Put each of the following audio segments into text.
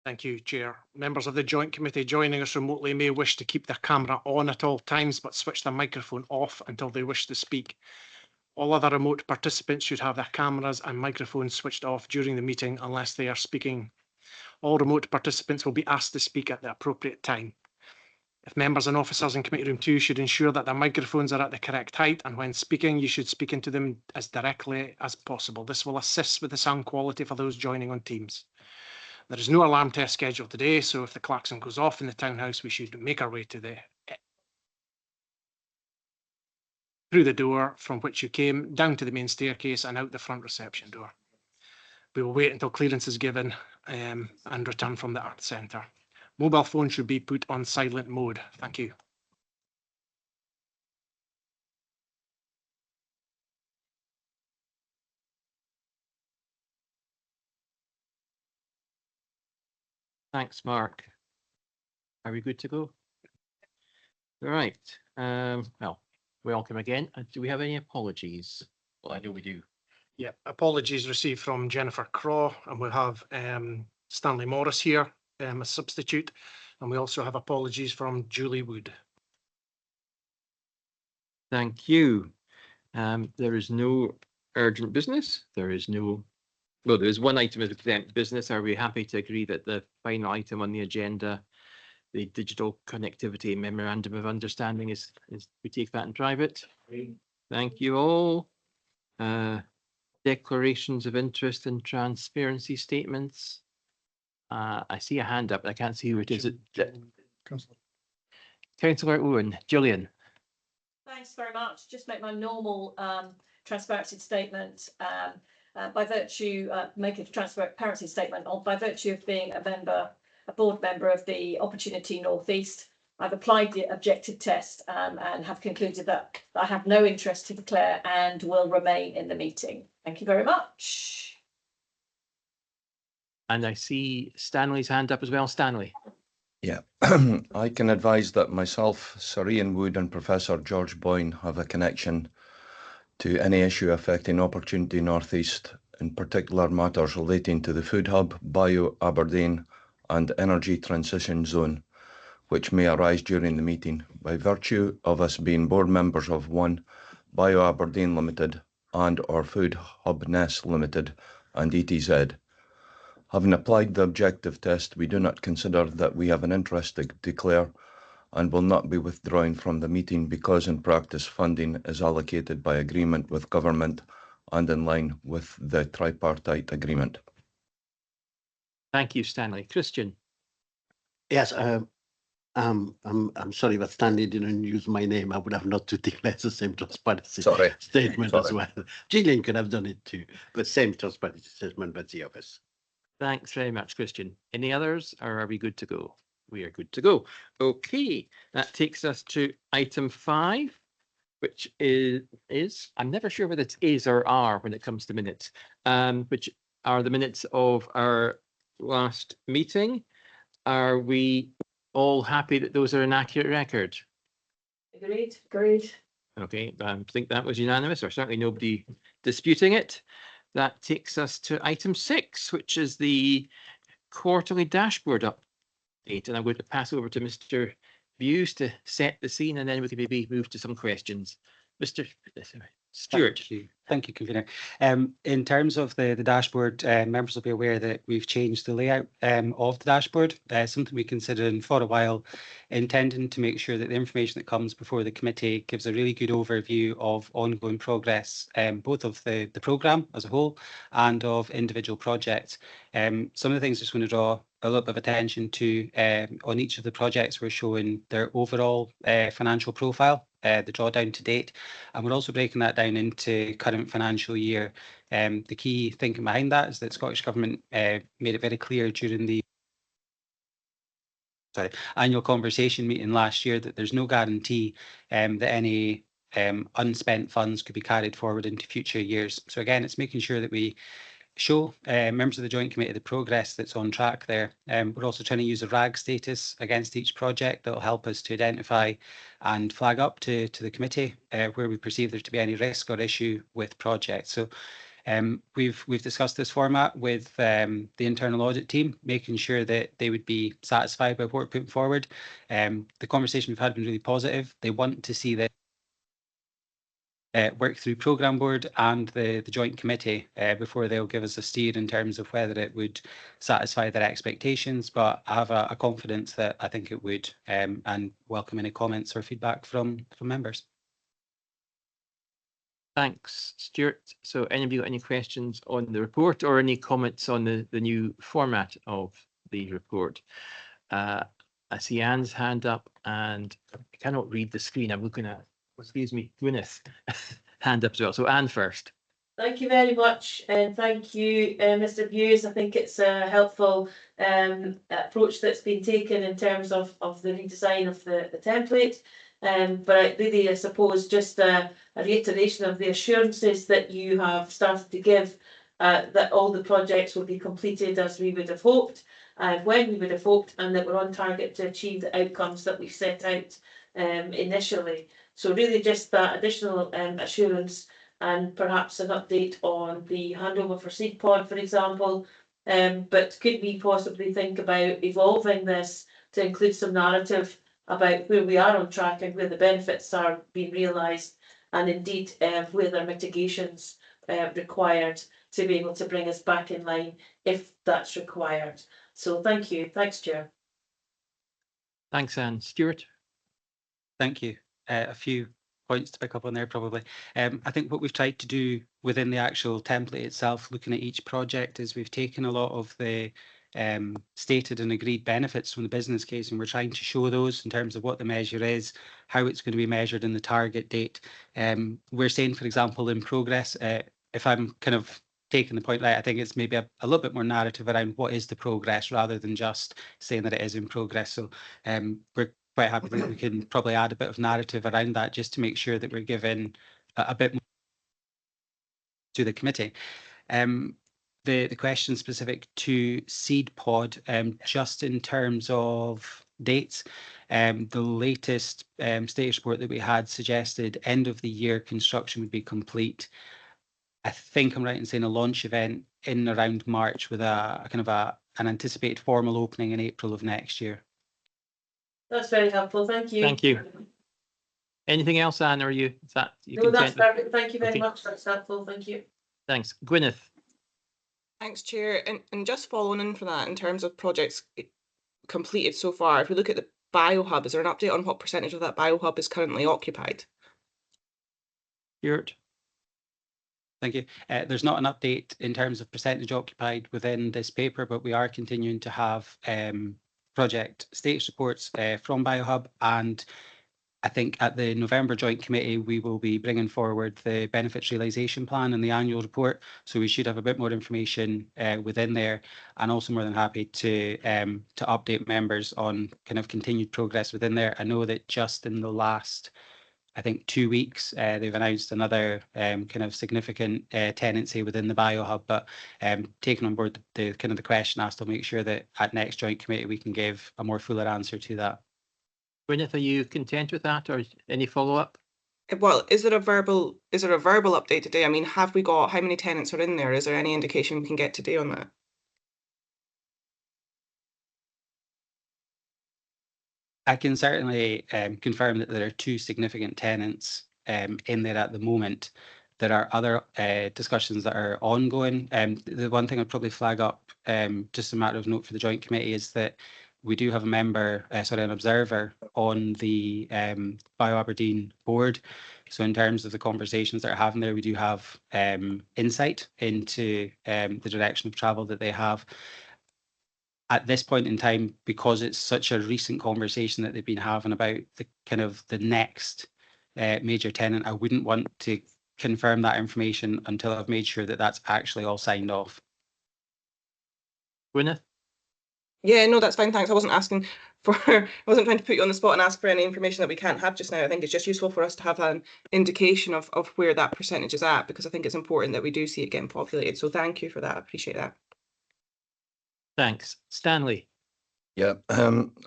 Thank you, Chair. Members of the Joint Committee joining us remotely may wish to keep their camera on at all times, but switch their microphone off until they wish to speak. All other remote participants should have their cameras and microphones switched off during the meeting unless they are speaking. All remote participants will be asked to speak at the appropriate time. If members and officers in Committee Room 2 should ensure that their microphones are at the correct height, and when speaking, you should speak into them as directly as possible. This will assist with the sound quality for those joining on Teams. There is no alarm test scheduled today, so if the klaxon goes off in the townhouse, we should make our way through the door from which you came, down to the main staircase and out the front reception door. We will wait until clearance is given and return from the art centre. Mobile phones should be put on silent mode. Thank you. Thanks, Mark. Are we good to go? All right. Well, welcome again. Do we have any apologies? Well, I know we do. Yeah, apologies received from Jennifer Craw, and we'll have Stanley Morris here as substitute, and we also have apologies from Julie Wood. Thank you. There is no urgent business. There is no, well, there is one item of exempt business. Are we happy to agree that the final item on the agenda, the digital connectivity memorandum of understanding, is we take that in private? Thank you all. Declarations of interest and transparency statements. I see a hand up, but I can't see who it is. Councillor Owen, Gillian. Thanks very much. Just make my normal transparency statement by virtue, make a transparency statement by virtue of being a board member of the Opportunity North East. I've applied the objective test and have concluded that I have no interest to declare and will remain in the meeting. Thank you very much. And I see Stanley's hand up as well. Stanley. Yeah, I can advise that myself, Sir Ian Wood and Professor George Boyne have a connection to any issue affecting Opportunity North East, in particular matters relating to the Food Hub, Bio Aberdeen and Energy Transition Zone, which may arise during the meeting by virtue of us being board members of one, Bio Aberdeen Limited and or Food Hub Ness Limited and ETZ. Having applied the objective test, we do not consider that we have an interest to declare and will not be withdrawing from the meeting because in practice funding is allocated by agreement with government and in line with the tripartite agreement. Thank you, Stanley. Christian. Yes, I'm sorry, but Stanley didn't use my name. I would have not to declare the same transparency statement as well. Gillian could have done it too, but same transparency statement, but the others. Thanks very much, Christian. Any others, or are we good to go? We are good to go. Okay, that takes us to item 5, which is I'm never sure whether it's is or are when it comes to minutes, which are the minutes of our last meeting. Are we all happy that those are an accurate record? Agreed. Agreed. Okay, I think that was unanimous, or certainly nobody disputing it. That takes us to item 6, which is the quarterly dashboard update. And I'm going to pass over to Mr. Buse to set the scene, and then we can maybe move to some questions. Mr. Stewart. Thank you, Convener. In terms of the dashboard, members will be aware that we've changed the layout of the dashboard, something we considered for a while, intending to make sure that the information that comes before the committee gives a really good overview of ongoing progress, both of the programme as a whole and of individual projects. Some of the things I just want to draw a little bit of attention to on each of the projects, we're showing their overall financial profile, the drawdown to date, and we're also breaking that down into current financial year. The key thinking behind that is that Scottish Government made it very clear during the annual conversation meeting last year that there's no guarantee that any unspent funds could be carried forward into future years. So again, it's making sure that we show members of the Joint Committee the progress that's on track there. We're also trying to use a RAG status against each project that will help us to identify and flag up to the committee where we perceive there to be any risk or issue with projects. So We've discussed this format with the internal audit team, making sure that they would be satisfied by what we're putting forward. The conversation we've had has been really positive. They want to see that work through programme board and the joint committee before they'll give us a steer in terms of whether it would satisfy their expectations. But I have a confidence that I think it would, and welcome any comments or feedback from members. Thanks, Stuart. So anybody got any questions on the report or any comments on the new format of the report? I see Anne's hand up and I cannot read the screen. I'm looking at, excuse me, Gwyneth hand up as well. So Anne first. Thank you very much, and thank you, Mr. Hughes. I think it's a helpful approach that's been taken in terms of the redesign of the template. But I suppose just a reiteration of the assurances that you have started to give that all the projects will be completed as we would have hoped, when we would have hoped, and that we're on target to achieve the outcomes that we set out initially. So really just that additional assurance, and perhaps an update on the handover for Seed Pod, for example. But could we possibly think about evolving this to include some narrative about where we are on track and where the benefits are being realised, and indeed where there are mitigations required to be able to bring us back in line if that's required. So thank you. Thanks, Chair. Thanks, Anne. Stuart? Thank you. A few points to pick up on there probably. I think what we've tried to do within the actual template itself, looking at each project, is we've taken a lot of the stated and agreed benefits from the business case, and we're trying to show those in terms of what the measure is, how it's going to be measured in the target date. We're saying, for example, in progress, if I'm kind of taking the point right, I think it's maybe a little bit more narrative around what is the progress rather than just saying that it is in progress. So we're quite happy that we can probably add a bit of narrative around that just to make sure that we're giving a bit more to the committee. The question specific to Seed Pod, just in terms of dates, the latest status report that we had suggested end of the year construction would be complete. I think I'm right in saying a launch event in around March with a kind of an anticipated formal opening in April of next year. That's very helpful. Thank you. Thank you. Anything else, Anne, or is that you No, that's content? perfect. Thank you very Okay. much. That's helpful. Thank you. Thanks. Gwyneth? Thanks, Chair. And just following in from that, in terms of projects completed so far, if we look at the biohub, is there an update on what percentage of that biohub is currently occupied? Stuart? Thank you. There's not an update in terms of percentage occupied within this paper, but we are continuing to have project status reports from Biohub, and I think at the November Joint Committee we will be bringing forward the benefits realisation plan and the annual report, so we should have a bit more information within there, and also more than happy to update members on kind of continued progress within there. I know that just in the last, I think, 2 weeks, they've announced another kind of significant tenancy within the Biohub, but taking on board the kind of the question asked, I'll make sure that at next joint committee we can give a more fuller answer to that. Gwyneth, are you content with that, or any follow-up? Well, is there a verbal update today? I mean, have we got, how many tenants are in there? Is there any indication we can get today on that? I can certainly confirm that there are 2 significant tenants in there at the moment. There are other discussions that are ongoing. The one thing I'd probably flag up, just a matter of note for the Joint Committee, is that we do have a member, an observer on the BioAberdeen board. So in terms of the conversations that are having there, we do have insight into the direction of travel that they have. At this point in time, because it's such a recent conversation that they've been having about the kind of the next major tenant, I wouldn't want to confirm that information until I've made sure that that's actually all signed off. Gwyneth? Yeah, no, that's fine. Thanks. I wasn't asking for, I wasn't trying to put you on the spot and ask for any information that we can't have just now. I think it's just useful for us to have an indication of where that percentage is at, because I think it's important that we do see it getting populated. So thank you for that. I appreciate that. Thanks. Stanley? Yeah,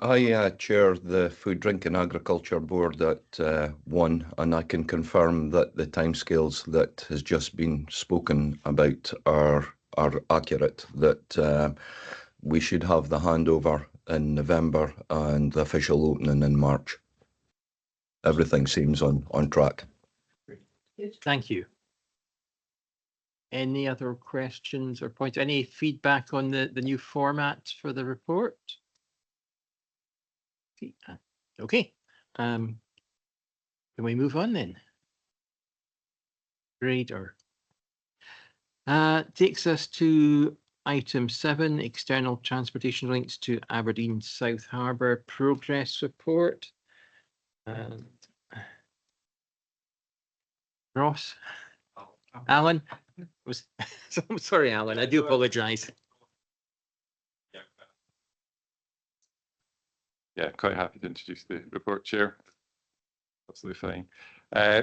I chair the Food, Drink and Agriculture Board at 1, and I can confirm that the timescales that has just been spoken about are accurate, that we should have the handover in November and the official opening in March. Everything seems on track. Thank you. Any other questions or points? Any feedback on the new format for the report? Okay. Can we move on then? Grader. Takes us to item 7, external transportation links to Aberdeen South Harbour progress report. And Ross, Alan, I'm sorry, Alan, I do apologise. Yeah, quite happy to introduce the report, Chair. Absolutely fine.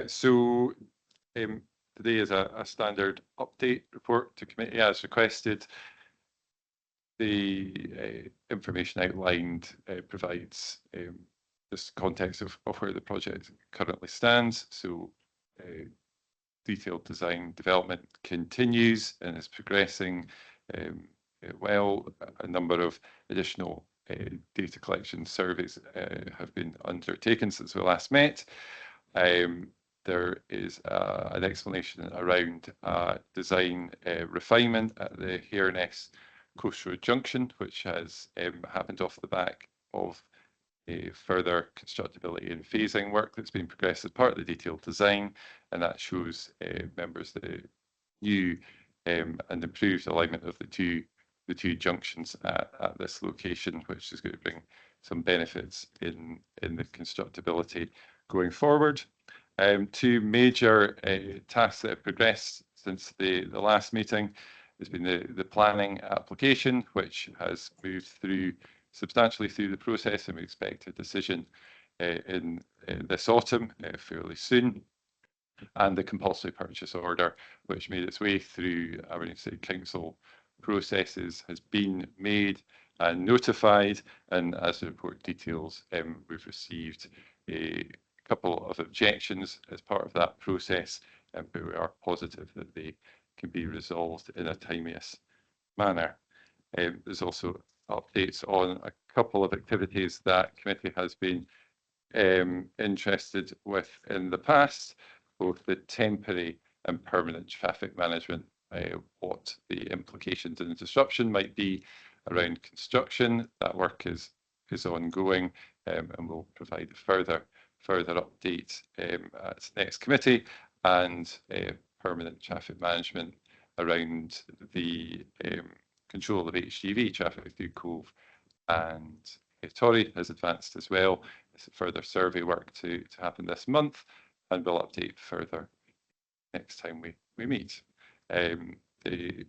So today is a standard update report to committee as requested. The information outlined provides this context of where the project currently stands. So detailed design development continues and is progressing well. A number of additional data collection surveys have been undertaken since we last met. There is an explanation around design refinement at the Hareness Coast Road Junction, which has happened off the back of further constructability and phasing work that's been progressed as part of the detailed design, and that shows members the new and improved alignment of the two junctions at this location, which is going to bring some benefits in the constructability going forward. Two major tasks that have progressed since the last meeting has been the planning application, which has moved substantially through the process, and we expect a decision in this autumn fairly soon. And the compulsory purchase order, which made its way through Aberdeen City Council processes, has been made and notified. And as the report details, we've received a couple of objections as part of that process, but we are positive that they can be resolved in a timeous manner. There's also updates on a couple of activities that committee has been interested with in the past, both the temporary and permanent traffic management, what the implications and disruption might be around construction. That work is ongoing, and we'll provide further updates at next committee. And permanent traffic management around the control of HGV traffic through Cove and Torry has advanced as well. There's further survey work to happen this month, and we'll update further next time we meet. The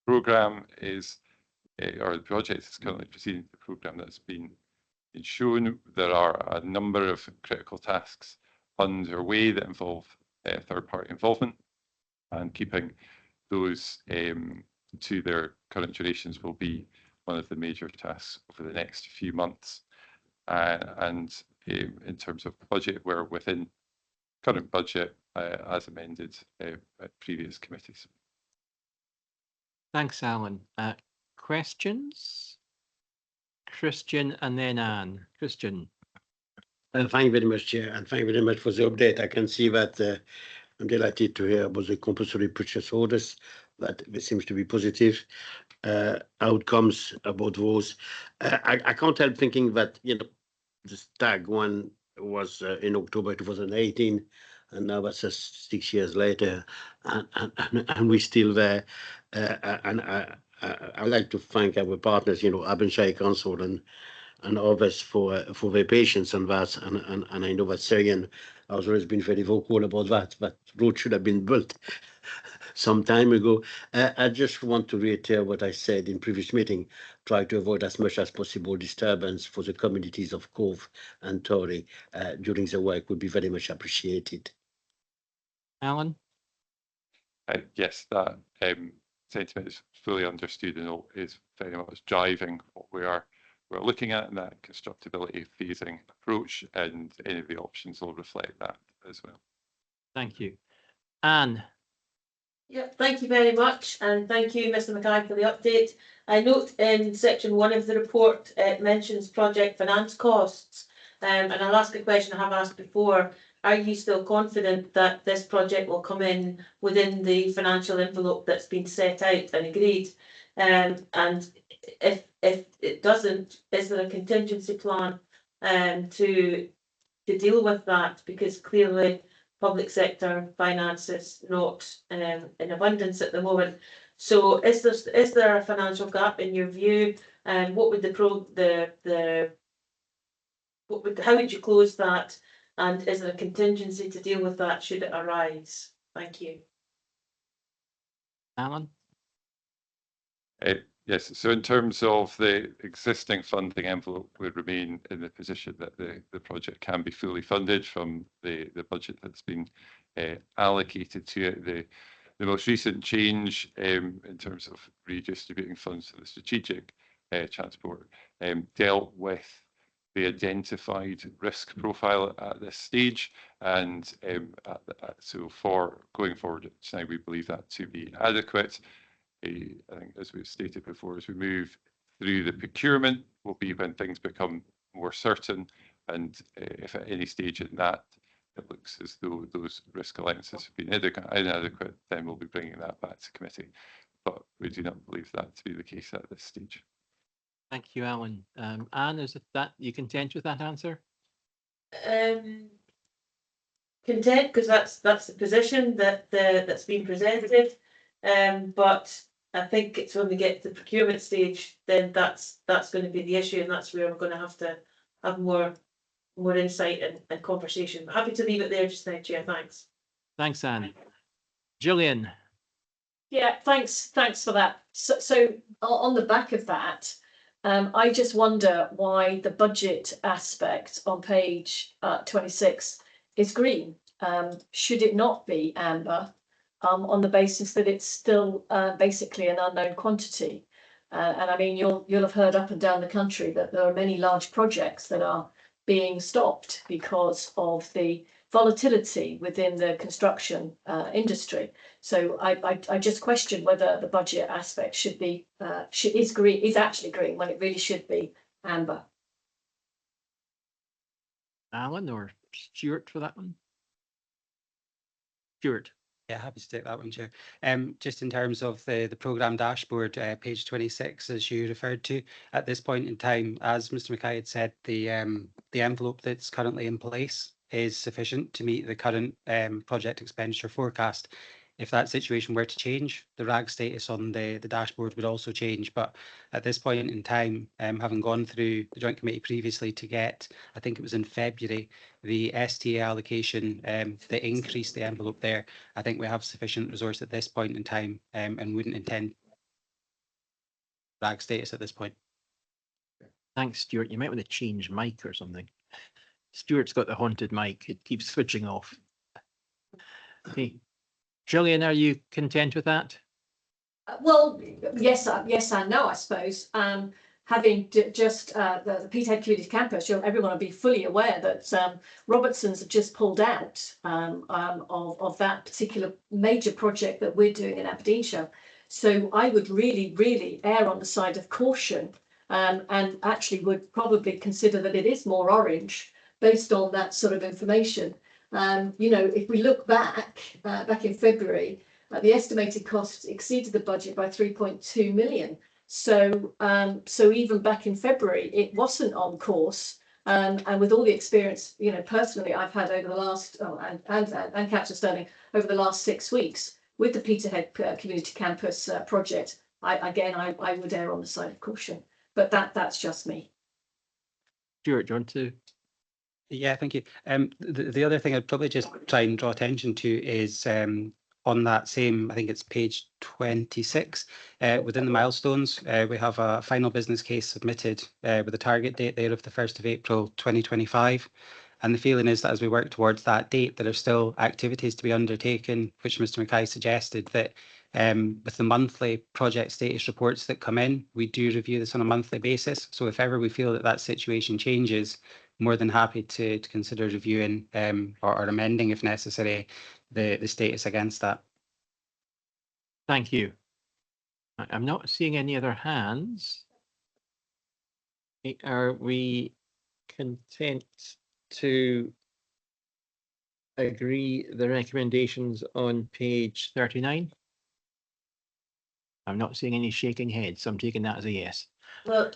programme is, or the project is currently proceeding the programme that's been shown. There are a number of critical tasks underway that involve third-party involvement, and keeping those to their current durations will be one of the major tasks over the next few months. And in terms of budget, we're within current budget as amended at previous committees. Thanks, Alan. Questions? Christian and then Anne. Christian. Thank you very much, Chair, and thank you very much for the update. I can see that I'm delighted to hear about the compulsory purchase orders. That seems to be positive outcomes about those. I can't help thinking that, you know, the stag one was in October 2018, and now that's just 6 years later, and we're still there. And I'd like to thank our partners, you know, Aberdeenshire Council and others for their patience on that. And I know that Syrian has always been very vocal about that. That road should have been built some time ago. I just want to reiterate what I said in previous meeting, try to avoid as much as possible disturbance for the communities of Cove and Torry during the work would be very much appreciated. Alan? Yes, that sentiment is fully understood and is very much driving what we are we're looking at in that constructability phasing approach, and any of the options will reflect that as well. Thank you. Anne. Yeah, thank you very much, and thank you, Mr. Mackay, for the update. I note in section 1 of the report, it mentions project finance costs, and I'll ask a question I have asked before. Are you still confident that this project will come in within the financial envelope that's been set out and agreed? And if it doesn't, is there a contingency plan to deal with that? Because clearly public sector finance is not in abundance at the moment. So is there a financial gap in your view? And what would how would you close that? And is there a contingency to deal with that should it arise? Thank you. Alan. Yes, so in terms of the existing funding envelope, we remain in the position that the project can be fully funded from the budget that's been allocated to it. The most recent change in terms of redistributing funds to the strategic transport dealt with the identified risk profile at this stage, and so for going forward now, we believe that to be adequate. I think, as we've stated before, as we move through the procurement will be when things become more certain, and if at any stage in that it looks as though those risk allowances have been inadequate, then we'll be bringing that back to committee. But we do not believe that to be the case at this stage. Thank you, Alan. Anne, is it that you content with that answer? Content, because that's the position that's been presented. But I think it's when we get to the procurement stage, then that's going to be the issue, and that's where we're going to have more insight and conversation. But happy to leave it there just now, Chair. Thanks. Thanks, Anne. Gillian. Yeah, thanks for that. So on the back of that, I just wonder why the budget aspect on page 26 is green. Should it not be amber? On the basis that it's still basically an unknown quantity. And I mean, you'll have heard up and down the country that there are many large projects that are being stopped because of the volatility within the construction industry. So I just question whether the budget aspect should be is actually green when it really should be amber. Alan or Stuart for that one? Stuart. Yeah, happy to take that one, Chair. Just in terms of the programme dashboard, page 26, as you referred to, at this point in time, as Mr. Mackay had said, the envelope that's currently in place is sufficient to meet the current project expenditure forecast. If that situation were to change, the RAG status on the dashboard would also change. But at this point in time, having gone through the Joint Committee previously to get, I think it was in February, the STA allocation that increased the envelope there, I think we have sufficient resource at this point in time and wouldn't intend RAG status at this point. Thanks, Stuart. You might want to change mic or something. Stuart's got the haunted mic. It keeps switching off. Okay. Gillian, are you content with that? Well, yes and no, I suppose. Having just the Peterhead Community Campus, everyone will be fully aware that Robertson's have just pulled out of that particular major project that we're doing in Aberdeenshire. So I would really err on the side of caution and actually would probably consider that it is more orange based on that sort of information. If we look back in February, the estimated costs exceeded the budget by 3.2 million. So even back in February, it wasn't on course. And with all the experience, personally, I've had over the last, and Councillor Sterling, over the last 6 weeks with the Peterhead Community Campus project, I would err on the side of caution. But that's just me. Stuart, do you want to? Yeah, thank you. The other thing I'd probably just try and draw attention to is on that same, I think it's page 26, within the milestones, we have a final business case submitted with a target date there of the 1st of April 2025. And the feeling is that as we work towards that date, there are still activities to be undertaken, which Mr. Mackay suggested that with the monthly project status reports that come in, we do review this on a monthly basis. So if ever we feel that that situation changes, more than happy to consider reviewing or amending, if necessary, the status against that. Thank you. I'm not seeing any other hands. Are we content to agree the recommendations on page 39? I'm not seeing any shaking heads, so I'm taking that as a yes. Well,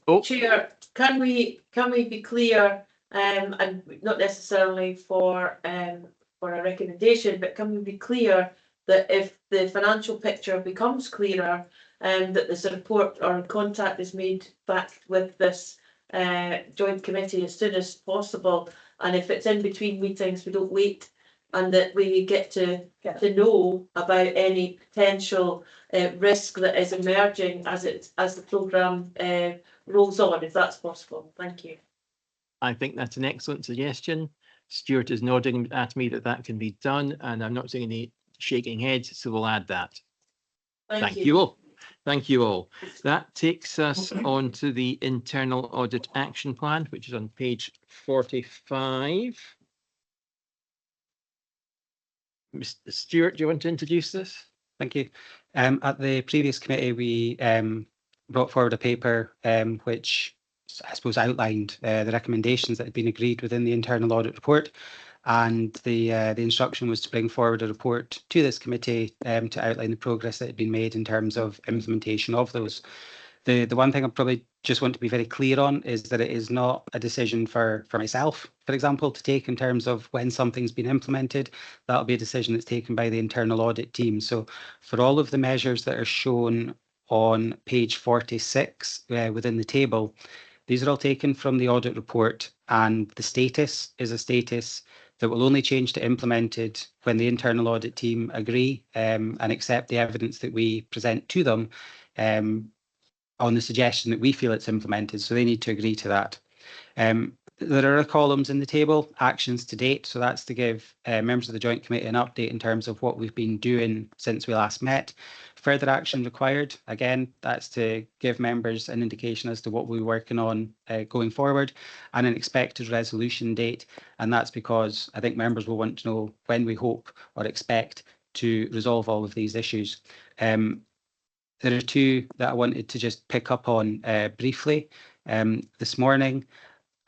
Oh. Chair, can we be clear, and not necessarily for a recommendation, but can we be clear that if the financial picture becomes clearer, that there's a report or contact is made back with this joint committee as soon as possible, and if it's in between meetings, we don't wait, and that we get to know about any potential risk that is emerging as the programme rolls on, if that's possible. Thank you. I think that's an excellent suggestion. Stuart is nodding at me that that can be done, and I'm not seeing any shaking heads, so we'll add that. Thank you all. Thank you all. That takes us on to the Internal Audit Action Plan, which is on page 45. Mr. Stuart, do you want to introduce this? Thank you. At the previous committee, we brought forward a paper which I suppose outlined the recommendations that had been agreed within the internal audit report, and the instruction was to bring forward a report to this committee to outline the progress that had been made in terms of implementation of those. The one thing I probably just want to be very clear on is that it is not a decision for myself, for example, to take in terms of when something's been implemented. That'll be a decision that's taken by the internal audit team. So for all of the measures that are shown on page 46 within the table, these are all taken from the audit report, and the status is a status that will only change to implemented when the internal audit team agree and accept the evidence that we present to them on the suggestion that we feel it's implemented. So they need to agree to that. There are columns in the table, actions to date. So that's to give members of the Joint Committee an update in terms of what we've been doing since we last met. Further action required. Again, that's to give members an indication as to what we're working on going forward, and an expected resolution date. And that's because I think members will want to know when we hope or expect to resolve all of these issues. There are two that I wanted to just pick up on briefly this morning,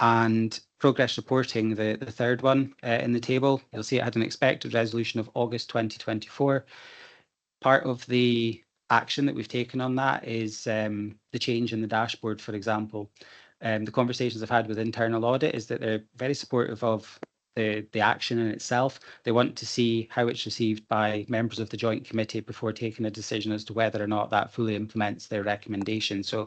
and progress reporting, the third one in the table. You'll see it had an expected resolution of August 2024. Part of the action that we've taken on that is the change in the dashboard, for example. The conversations I've had with internal audit is that they're very supportive of the action in itself. They want to see how it's received by members of the Joint Committee before taking a decision as to whether or not that fully implements their recommendation. So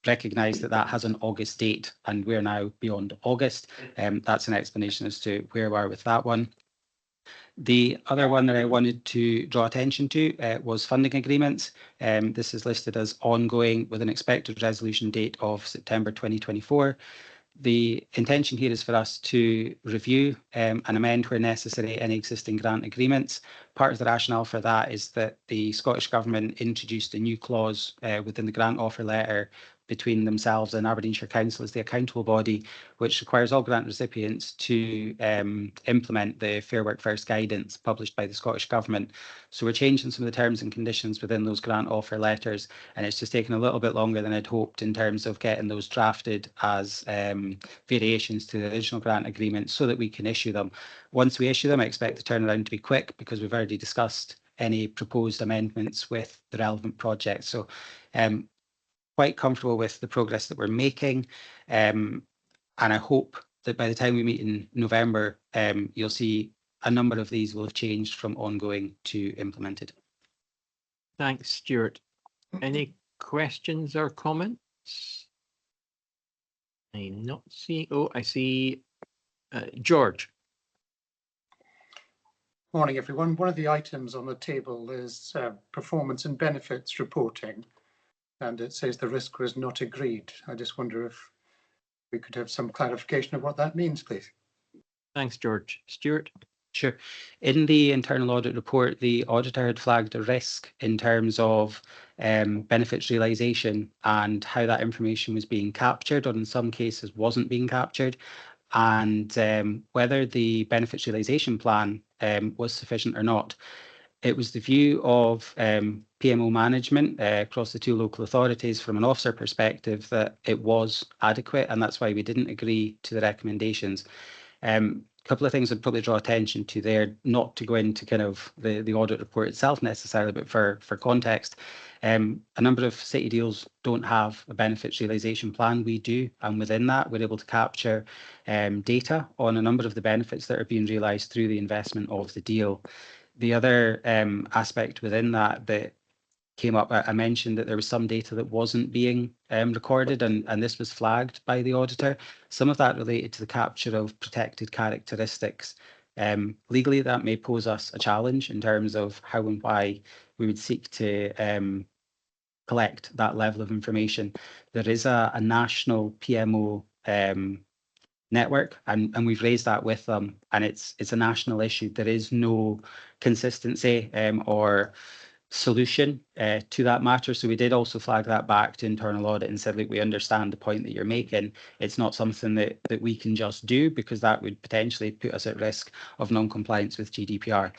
recognise that that has an August date, and we're now beyond August. That's an explanation as to where we are with that one. The other one that I wanted to draw attention to was funding agreements. This is listed as ongoing with an expected resolution date of September 2024. The intention here is for us to review and amend where necessary any existing grant agreements. Part of the rationale for that is that the Scottish Government introduced a new clause within the grant offer letter between themselves and Aberdeenshire Council as the accountable body, which requires all grant recipients to implement the Fair Work First guidance published by the Scottish Government. So we're changing some of the terms and conditions within those grant offer letters, and it's just taken a little bit longer than I'd hoped in terms of getting those drafted as variations to the original grant agreement so that we can issue them. Once we issue them, I expect the turnaround to be quick because we've already discussed any proposed amendments with the relevant projects. So quite comfortable with the progress that we're making. And I hope that by the time we meet in November, you'll see a number of these will have changed from ongoing to implemented. Thanks, Stuart. Any questions or comments? I'm not seeing. Oh, I see George. Morning, everyone. One of the items on the table is performance and benefits reporting, and it says the risk was not agreed. I just wonder if we could have some clarification of what that means, please. Thanks, George. Stuart? Sure. In the internal audit report, the auditor had flagged a risk in terms of benefits realisation and how that information was being captured, or in some cases wasn't being captured, and whether the benefits realisation plan was sufficient or not. It was the view of PMO management across the two local authorities from an officer perspective that it was adequate, and that's why we didn't agree to the recommendations. A couple of things I'd probably draw attention to there, not to go into kind of the audit report itself necessarily, but for context. A number of city deals don't have a benefits realisation plan. We do, and within that, we're able to capture data on a number of the benefits that are being realised through the investment of the deal. The other aspect within that came up, I mentioned that there was some data that wasn't being recorded, and this was flagged by the auditor. Some of that related to the capture of protected characteristics. Legally, that may pose us a challenge in terms of how and why we would seek to collect that level of information. There is a national PMO network, and we've raised that with them, and it's a national issue. There is no consistency or solution to that matter. So we did also flag that back to internal audit and said, look, we understand the point that you're making. It's not something that we can just do, because that would potentially put us at risk of non-compliance with GDPR.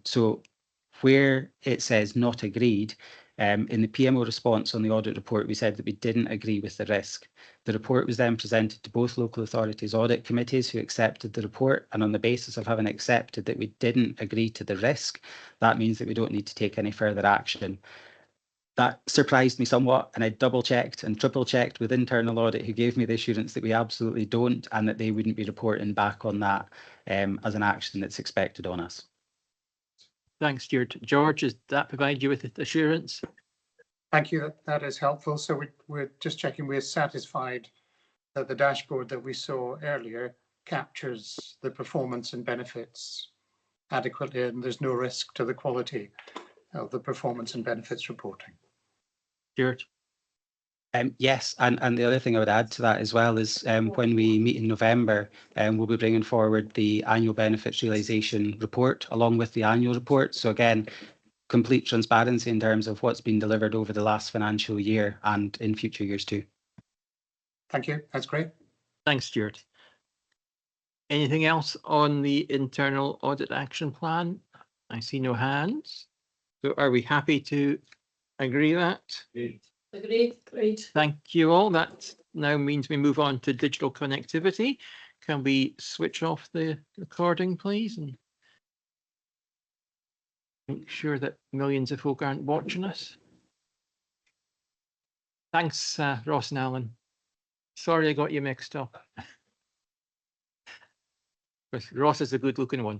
So where it says not agreed, in the PMO response on the audit report, we said that we didn't agree with the risk. The report was then presented to both local authorities audit committees, who accepted the report, and on the basis of having accepted that we didn't agree to the risk, that means that we don't need to take any further action. That surprised me somewhat, and I double checked and triple checked with internal audit, who gave me the assurance that we absolutely don't, and that they wouldn't be reporting back on that as an action that's expected on us. Thanks, Stuart. George, does that provide you with assurance? Thank you. That is helpful. So we're just checking we're satisfied that the dashboard that we saw earlier captures the performance and benefits adequately, and there's no risk to the quality of the performance and benefits reporting. Stuart? Yes, and the other thing I would add to that as well is when we meet in November, we'll be bringing forward the annual benefits realisation report along with the annual report. So again, complete transparency in terms of what's been delivered over the last financial year and in future years too. Thank you. That's great. Thanks, Stuart. Anything else on the internal audit action plan? I see no hands. So are we happy to agree that? Agreed, great. Thank you all. That now means we move on to digital connectivity. Can we switch off the recording, please? And make sure that millions of folk aren't watching us. Thanks, Ross and Alan. Sorry I got you mixed up. Ross is a good looking one.